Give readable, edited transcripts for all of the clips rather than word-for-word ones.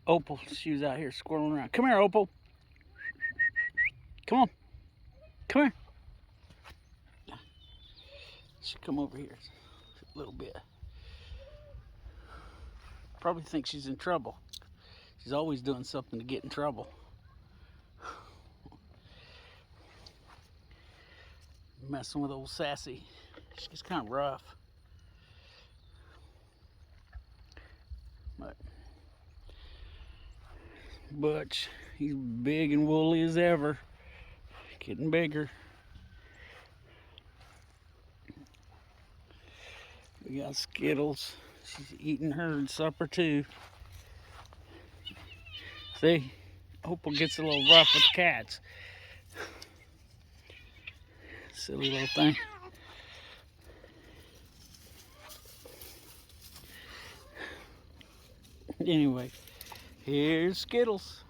Opal, she was out here squirreling around. Come here, Opal. Come on. Come here. She come over here a little bit. Probably thinks she's in trouble. She's always doing something to get in trouble. Messing with old Sassy. She's kind of rough. But Butch, he's big and woolly as ever. Getting bigger. We got Skittles. She's eating her supper too. See, Opal gets a little rough with the cats. Silly little thing. Anyway, here's Skittles.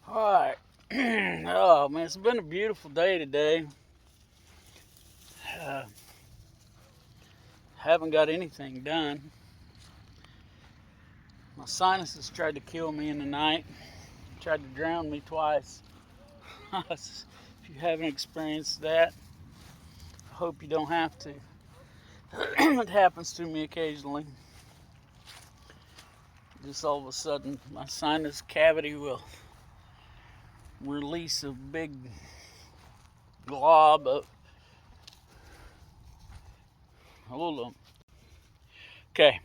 Alright. Oh man, it's been a beautiful day today. Haven't got anything done. My sinuses tried to kill me in the night. Tried to drown me twice. If you haven't experienced that, I hope you don't have to. It happens to me occasionally. Just all of a sudden, my sinus cavity will release a big glob of hold. Okay,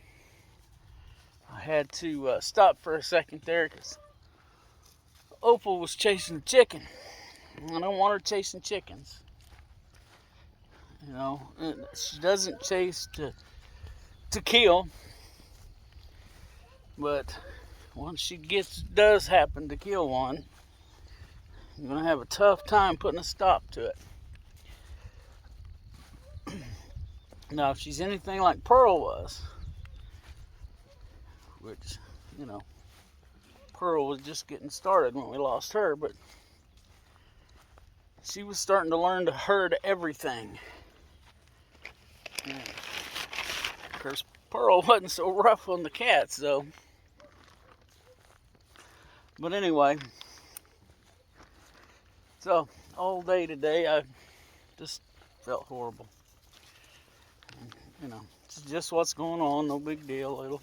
I had to stop for a second there because Opal was chasing a chicken. I don't want her chasing chickens. You know, she doesn't chase to kill, but once she does happen to kill one, you're gonna have a tough time putting a stop to it. Now, if she's anything like Pearl was, which, you know, Pearl was just getting started when we lost her, but she was starting to learn to herd everything. And of course, Pearl wasn't so rough on the cats, though. But anyway, so all day today, I just felt horrible. And, you know, it's just what's going on, no big deal.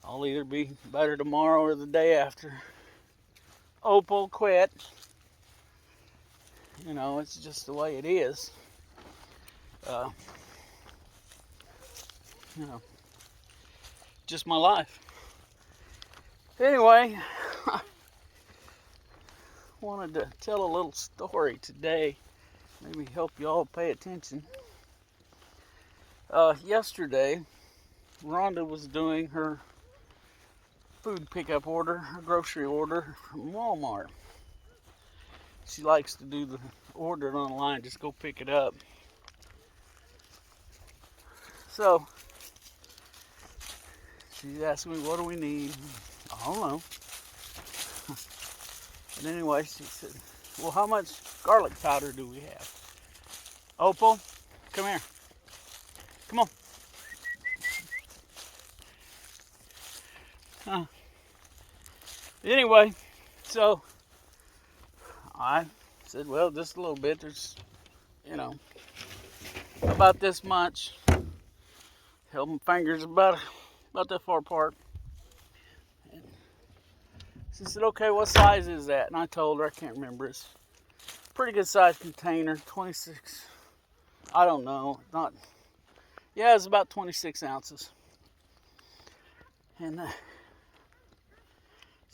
I'll either be better tomorrow or the day after. Opal quit. You know, it's just the way it is. You know, just my life. Anyway, I wanted to tell a little story today. Maybe help you all pay attention. Yesterday, Rhonda was doing her food pickup order, her grocery order from Walmart. She likes to do the order online, just go pick it up. So, she asked me, what do we need? I don't know. And anyway, she said, well, how much garlic powder do we have? Opal, come here. Come on. Anyway, so I said, well, just a little bit. There's, you know, about this much. Held my fingers about that far apart. And she said, okay, what size is that? And I told her, I can't remember. It's a pretty good size container, 26. I don't know. Yeah, it's about 26 ounces. And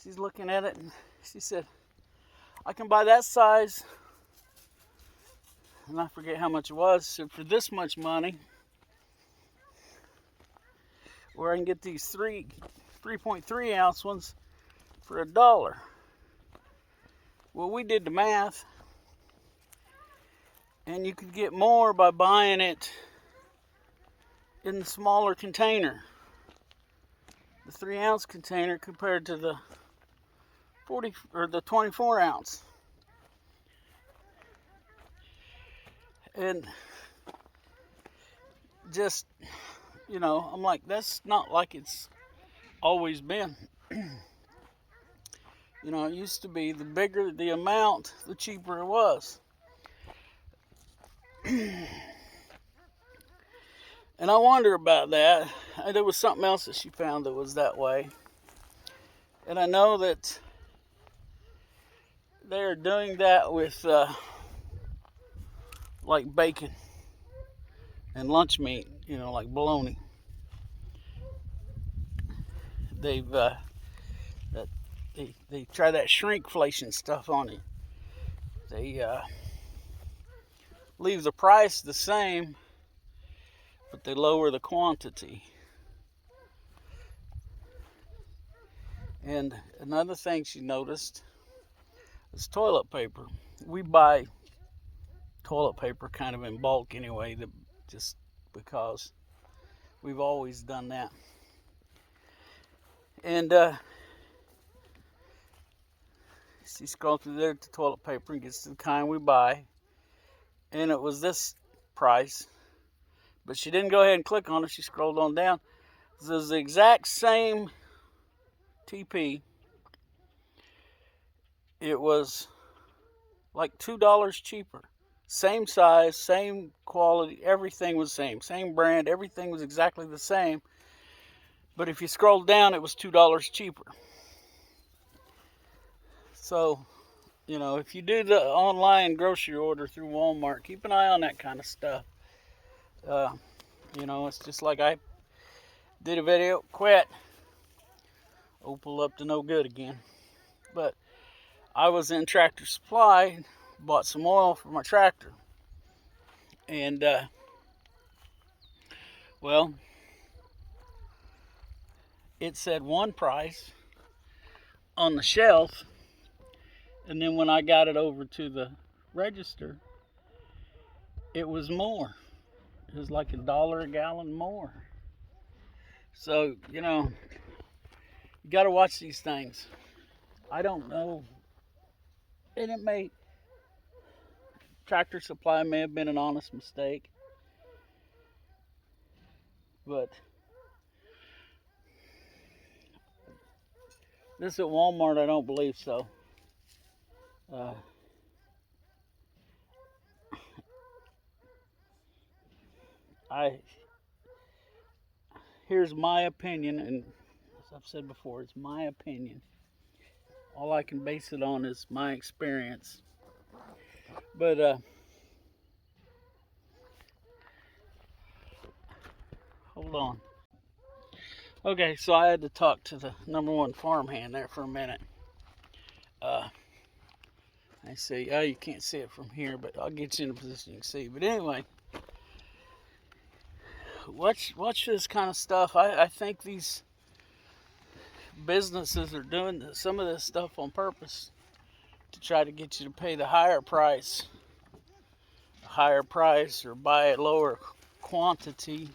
she's looking at it and she said, I can buy that size. And I forget how much it was. So for this much money, or I can get these 3.3 ounce ones for $1. Well, we did the math. And you could get more by buying it in the smaller container. The 3 ounce container compared to the 40 or the 24 ounce. And just, you know, I'm like, that's not like it's always been. You know, it used to be the bigger the amount, the cheaper it was. And I wonder about that. There was something else that she found that was that way. And I know that they're doing that with like bacon and lunch meat, you know, like bologna. They've they try that shrinkflation stuff on it. They leave the price the same, but they lower the quantity. And another thing she noticed is toilet paper. We buy toilet paper kind of in bulk anyway, just because we've always done that. And she scrolled through there to toilet paper and gets to the kind we buy, and it was this price, but she didn't go ahead and click on it. She scrolled on down. It was the exact same TP. It was like $2 cheaper. Same size, same quality, everything was the same. Same brand, everything was exactly the same. But if you scrolled down, it was $2 cheaper. So, you know, if you do the online grocery order through Walmart, keep an eye on that kind of stuff. You know, it's just like I did a video, quit. Opal up to no good again. But I was in Tractor Supply, bought some oil for my tractor. And, well, it said one price on the shelf, and then when I got it over to the register, it was more. It was like $1 a gallon more. So, you know, you got to watch these things. I don't know. And Tractor Supply may have been an honest mistake. But this at Walmart, I don't believe so. Here's my opinion, and as I've said before, it's my opinion. All I can base it on is my experience. But hold on. Okay, so I had to talk to the #1 farmhand there for a minute. I say, oh, you can't see it from here, but I'll get you in a position you can see. But anyway, watch this kind of stuff. I think these businesses are doing some of this stuff on purpose to try to get you to pay the higher price or buy a lower quantity.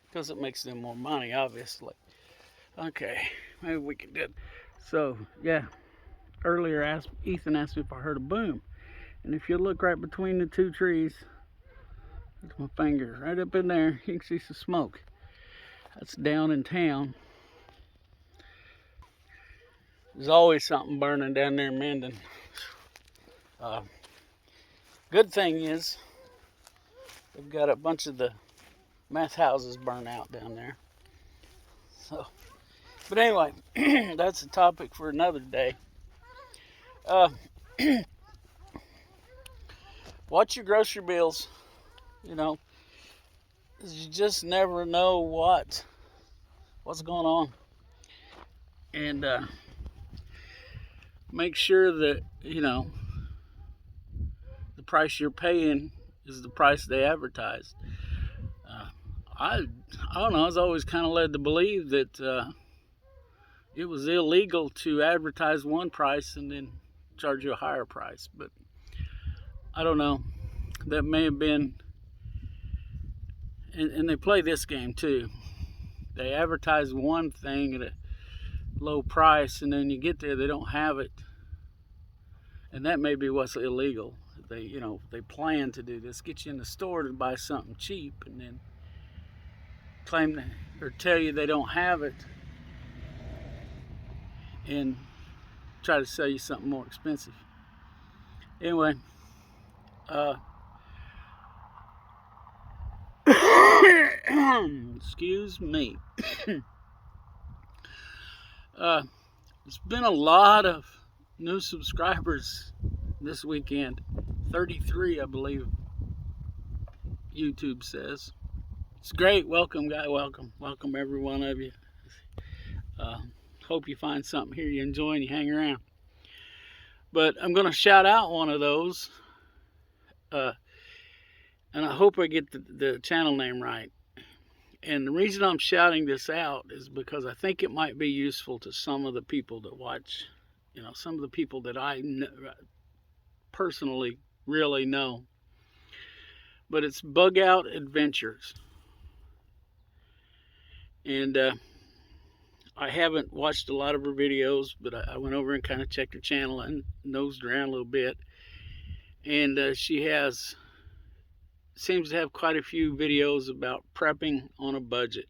Because it makes them more money, obviously. Okay, maybe we can do it. So, yeah, earlier Ethan asked me if I heard a boom. And if you look right between the two trees, that's my finger, right up in there, you can see some smoke. That's down in town. There's always something burning down there in Minden. Good thing is, they've got a bunch of the meth houses burn out down there. So, but anyway, that's a topic for another day. Watch your grocery bills. You know, you just never know what's going on, and make sure that you know the price you're paying is the price they advertise. I don't know. I was always kind of led to believe that it was illegal to advertise one price and then charge you a higher price. But I don't know. That may have been. And they play this game too. They advertise one thing at a low price, and then you get there, they don't have it. And that may be what's illegal. They plan to do this, get you in the store to buy something cheap, and then claim or tell you they don't have it, and try to sell you something more expensive. Anyway, excuse me. There's been a lot of new subscribers this weekend. 33, I believe YouTube says. It's great. Welcome, guy. Welcome every one of you. Hope you find something here you enjoy and you hang around. But I'm going to shout out one of those, and I hope I get the channel name right. And the reason I'm shouting this out is because I think it might be useful to some of the people that watch, some of the people that I personally really know. But it's Bug Out Adventures. And I haven't watched a lot of her videos, but I went over and kind of checked her channel and nosed around a little bit. And she seems to have quite a few videos about prepping on a budget.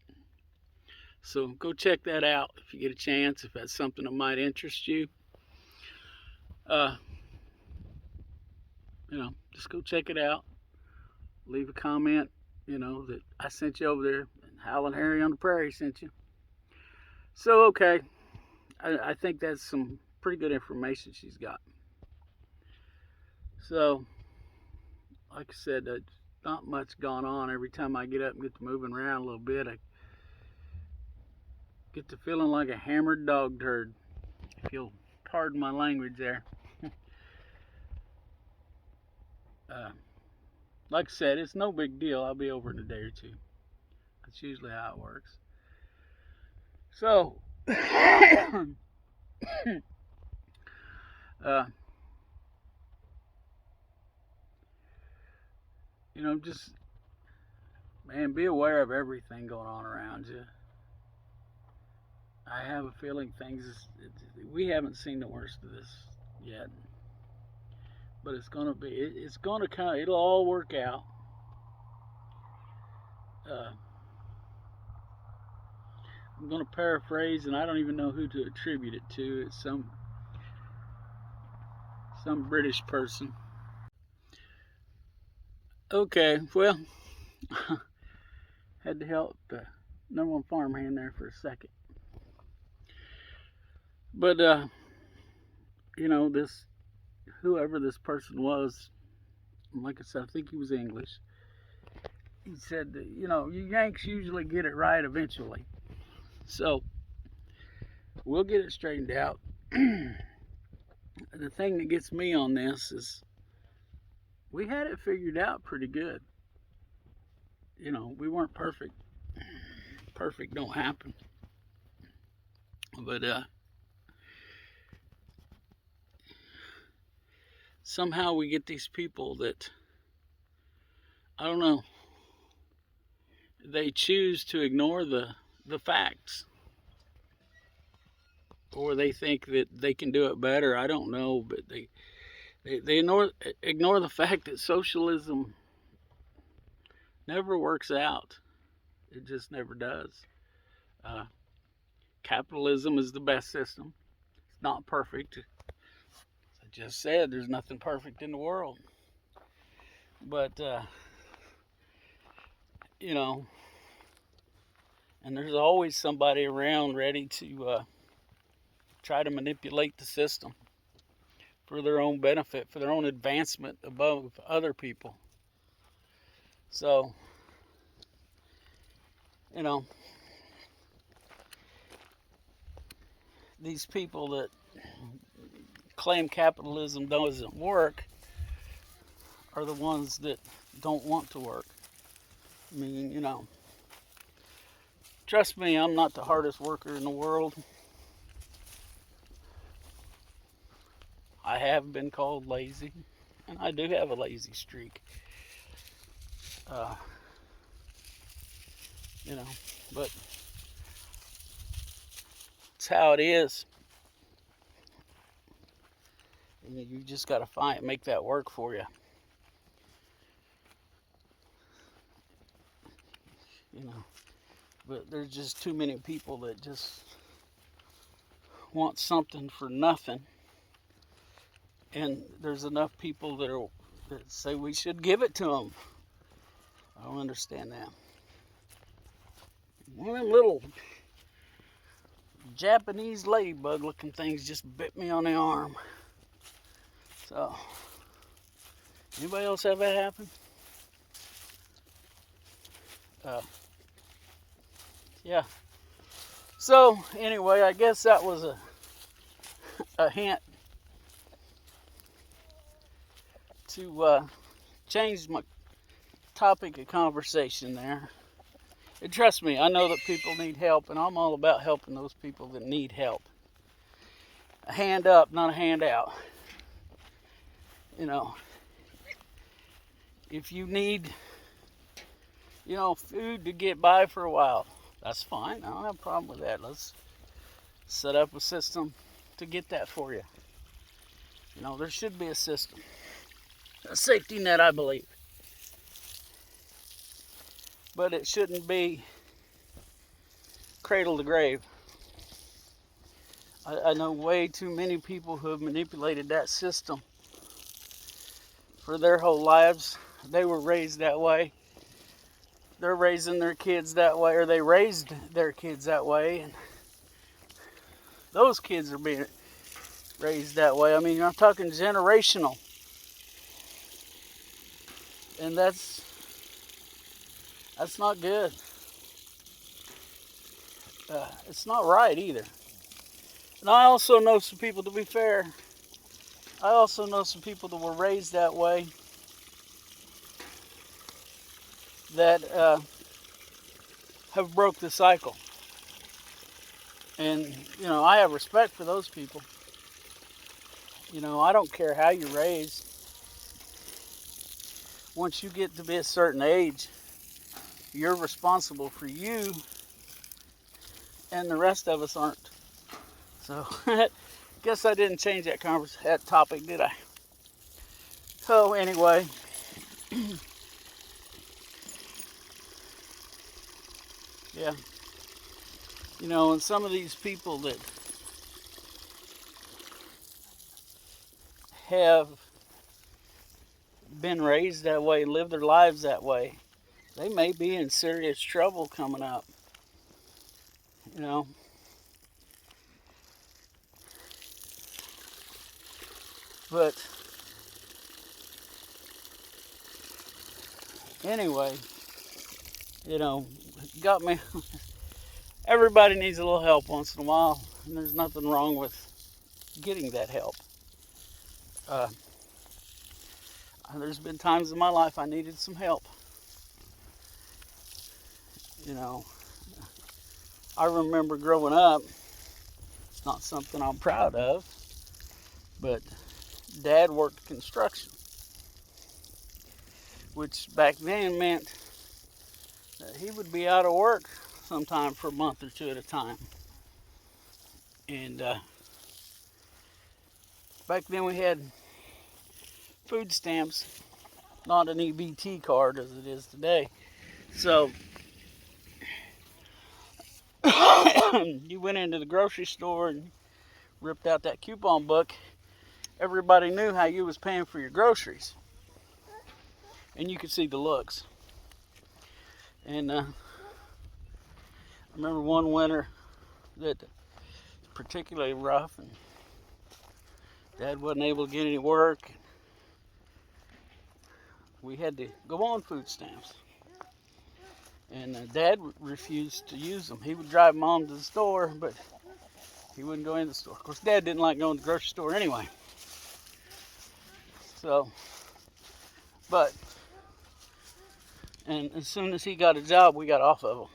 So go check that out if you get a chance, if that's something that might interest you. Just go check it out. Leave a comment, that I sent you over there, and Howlin' Harry on the Prairie sent you. So, okay, I think that's some pretty good information she's got. So, like I said, not much going on. Every time I get up and get to moving around a little bit, I get to feeling like a hammered dog turd, if you'll pardon my language there. Like I said, it's no big deal. I'll be over in a day or two. That's usually how it works. So, just, man, be aware of everything going on around you. I have a feeling we haven't seen the worst of this yet. But it'll all work out. I'm going to paraphrase, and I don't even know who to attribute it to. It's some British person. Okay, well, had to help the number one farmhand there for a second. But, whoever this person was, like I said, I think he was English. He said that, you Yanks usually get it right eventually. So, we'll get it straightened out. The thing that gets me on this is we had it figured out pretty good. We weren't perfect. Perfect don't happen. But somehow we get these people that, I don't know, they choose to ignore the facts. Or they think that they can do it better. I don't know, but they ignore the fact that socialism never works out. It just never does. Capitalism is the best system. It's not perfect. As I just said, there's nothing perfect in the world. But, and there's always somebody around ready to try to manipulate the system for their own benefit, for their own advancement above other people. So, these people that claim capitalism doesn't work are the ones that don't want to work. I mean, trust me, I'm not the hardest worker in the world. I have been called lazy, and I do have a lazy streak. But it's how it is. And you just got to make that work for you. You know, but there's just too many people that just want something for nothing. And there's enough people that say we should give it to them. I don't understand that. One of them little Japanese ladybug looking things just bit me on the arm. So, anybody else have that happen? Yeah. So, anyway, I guess that was a hint to change my topic of conversation there. And trust me, I know that people need help, and I'm all about helping those people that need help. A hand up, not a hand out. You know, if you need, food to get by for a while, that's fine. I don't have a problem with that. Let's set up a system to get that for you. There should be a system. A safety net, I believe. But it shouldn't be cradle to grave. I know way too many people who have manipulated that system for their whole lives. They were raised that way. They're raising their kids that way, or they raised their kids that way, and those kids are being raised that way. I mean, I'm talking generational. And that's not good. It's not right either. And I also know some people, to be fair, I also know some people that were raised that way that have broke the cycle. And, I have respect for those people. I don't care how you're raised. Once you get to be a certain age, you're responsible for you, and the rest of us aren't. So, guess I didn't change that topic, did I? So, anyway, yeah. And some of these people that have been raised that way, live their lives that way, they may be in serious trouble coming up. But anyway, got me. Everybody needs a little help once in a while, and there's nothing wrong with getting that help. There's been times in my life I needed some help. I remember growing up, it's not something I'm proud of, but Dad worked construction, which back then meant that he would be out of work sometime for a month or two at a time. And back then we had food stamps, not an EBT card as it is today. So you went into the grocery store and ripped out that coupon book. Everybody knew how you was paying for your groceries, and you could see the looks. And I remember one winter that was particularly rough, and Dad wasn't able to get any work. We had to go on food stamps, and Dad refused to use them. He would drive Mom to the store, but he wouldn't go in the store. Of course, Dad didn't like going to the grocery store anyway. So, and as soon as he got a job, we got off of him.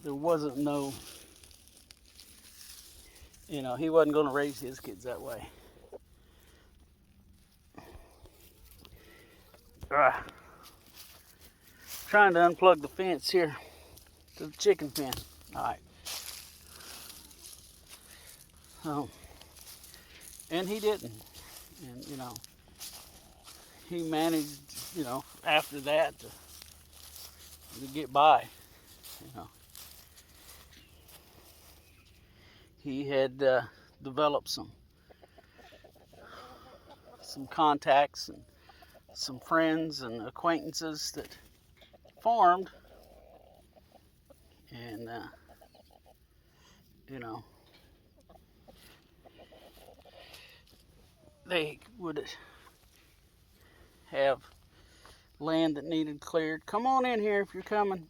There wasn't no, he wasn't going to raise his kids that way. Trying to unplug the fence here to the chicken pen. All right. So, And he didn't. And, you know, he managed, you know, after that to get by, you know. He had developed some contacts and some friends and acquaintances that formed, and you know, they would have land that needed cleared. Come on in here if you're coming.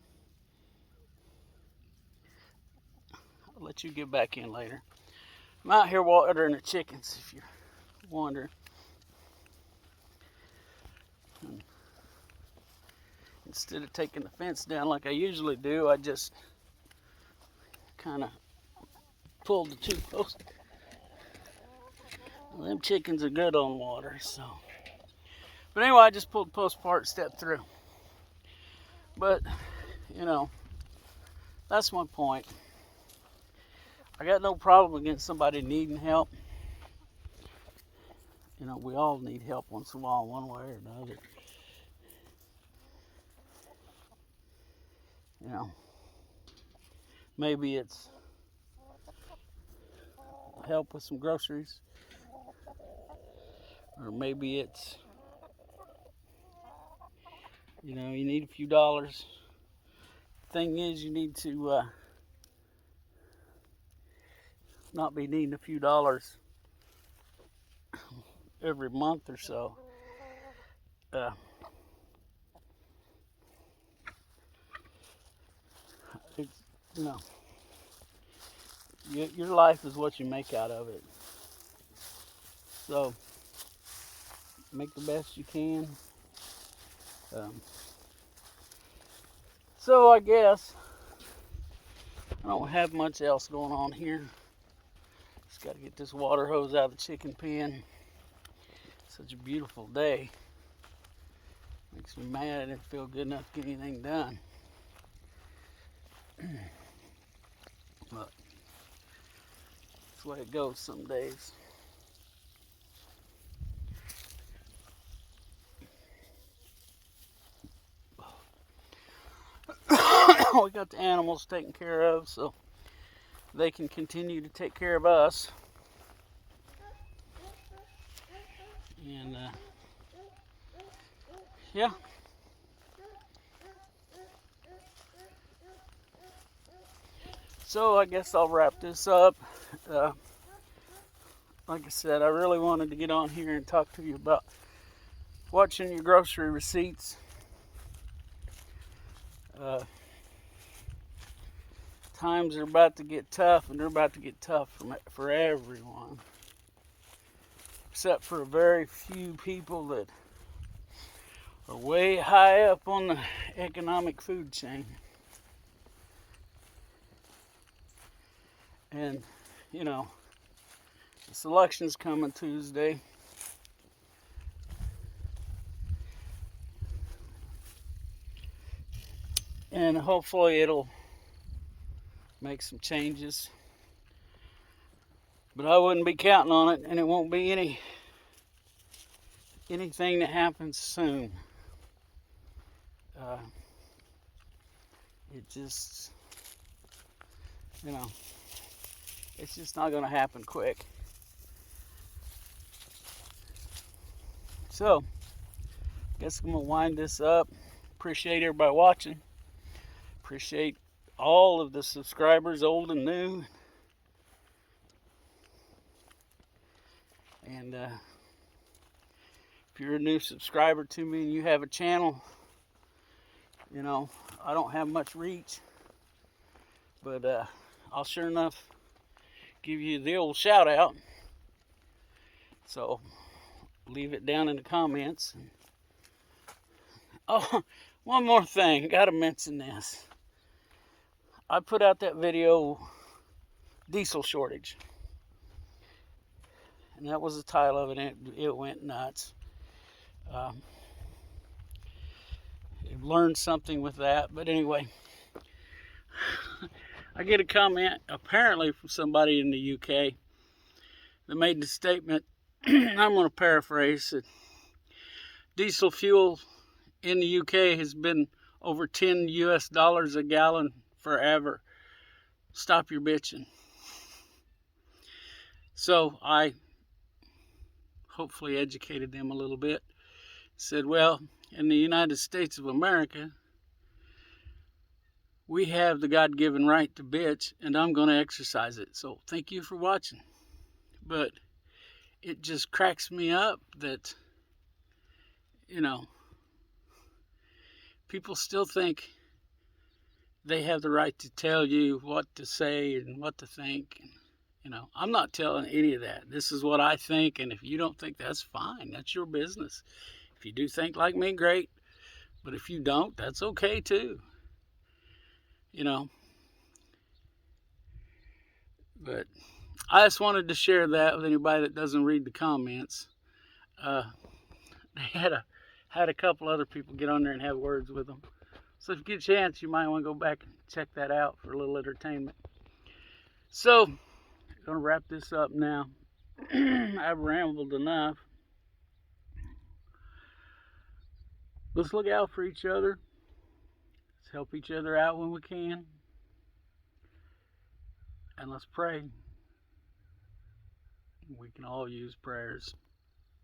I'll let you get back in later. I'm out here watering the chickens, if you're wondering. And instead of taking the fence down like I usually do, I just kind of pulled the 2 posts. Well, them chickens are good on water, so. But anyway, I just pulled the post apart, stepped through. But, you know, that's my point. I got no problem against somebody needing help. You know, we all need help once in a while, one way or another. You know, maybe it's help with some groceries, or maybe it's, you know, you need a few dollars. Thing is, you need to not be needing a few dollars every month or so. It's, you know, your life is what you make out of it. So make the best you can. So I guess I don't have much else going on here. Just got to get this water hose out of the chicken pen. Such a beautiful day. Makes me mad I didn't feel good enough to get anything done. But that's the way it goes some days. We got the animals taken care of, so they can continue to take care of us. And yeah. So I guess I'll wrap this up. Like I said, I really wanted to get on here and talk to you about watching your grocery receipts. Times are about to get tough, and they're about to get tough for everyone, except for a very few people that are way high up on the economic food chain. And, you know, this election's coming Tuesday. And hopefully it'll make some changes. But I wouldn't be counting on it, and it won't be anything that happens soon. It just, you know, it's just not going to happen quick. So, I guess I'm going to wind this up. Appreciate everybody watching. Appreciate all of the subscribers, old and new. And if you're a new subscriber to me and you have a channel, you know, I don't have much reach, but I'll sure enough give you the old shout out. So leave it down in the comments. Oh, one more thing, gotta mention this. I put out that video, diesel shortage, and that was the title of it, and it went nuts. I've learned something with that, but anyway, I get a comment apparently from somebody in the UK that made the statement I'm going to paraphrase it. Diesel fuel in the UK has been over $10 a gallon forever. Stop your bitching. So I hopefully educated them a little bit. Said, well, in the United States of America, we have the God-given right to bitch, and I'm going to exercise it. So thank you for watching. But it just cracks me up that, people still think they have the right to tell you what to say and what to think. I'm not telling any of that. This is what I think, and if you don't think, that's fine. That's your business. If you do think like me, great. But if you don't, that's okay too. But I just wanted to share that with anybody that doesn't read the comments. They had a couple other people get on there and have words with them. So if you get a chance, you might want to go back and check that out for a little entertainment. So, I'm going to wrap this up now. I've rambled enough. Let's look out for each other. Let's help each other out when we can. And let's pray. We can all use prayers.